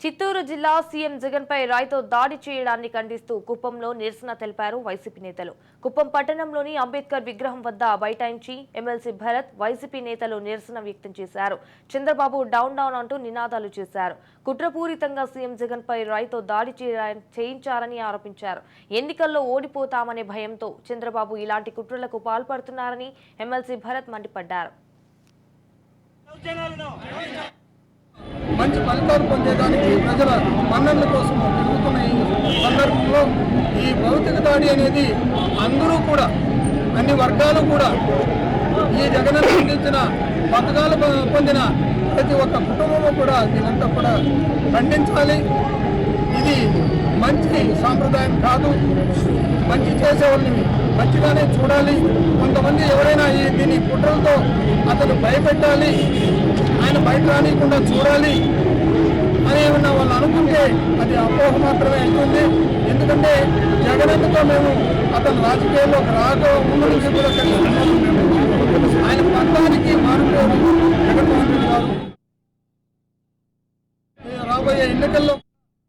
చిత్తూరు జిల్లా సీఎం జగన్ పై రాయితో దాడి చేయడాన్ని ఖండిస్తూ కుప్పంలో నిరసన తెలిపారు వైసీపీ నేతలు. కుప్పం పట్టణంలోని అంబేద్కర్ విగ్రహం వద్ద బైఠాయించి ఎమ్మెల్సీ భరత్, వైసీపీ నేతలు నిరసన వ్యక్తం చేశారు. చంద్రబాబు డౌన్ డౌన్ అంటూ నినాదాలు చేశారు. కుట్రపూరితంగా సీఎం జగన్ పై రాయితో దాడి చేయించారని ఆరోపించారు. ఎన్నికల్లో ఓడిపోతామనే భయంతో చంద్రబాబు ఇలాంటి కుట్రలకు పాల్పడుతున్నారని ఎమ్మెల్సీ భరత్ మండిపడ్డారు. మంచి ఫలితాలు పొందేదానికి ప్రజల మన్ననల కోసం తిరుగుతున్న ఈ సందర్భంలో ఈ భౌతిక దాడి అనేది అందరూ కూడా, అన్ని వర్గాలు కూడా, ఈ జగన్ అందించిన పథకాలు పొందిన ప్రతి ఒక్క కుటుంబము కూడా దీనంతా కూడా ఖండించాలి. ఇది మంచి సాంప్రదాయం కాదు. మంచి చేసే వాళ్ళని మంచిగానే చూడాలి. కొంతమంది ఎవరైనా దీని కుట్రలతో అతను భయపెట్టాలి, ఆయన బయట రానియకుండా చూడాలి అని ఏమన్నా వాళ్ళు అనుకుంటే అది అపోహ మాత్రమే అవుతుంది. ఎందుకంటే జగన్తో మేము అతను రాజకీయాల్లోకి ముందు నుంచి కూడా ఆయన పంతానికి మారిపోయారు జగన్మోహన్ రెడ్డి గారు. రాబోయే ఎన్నికల్లో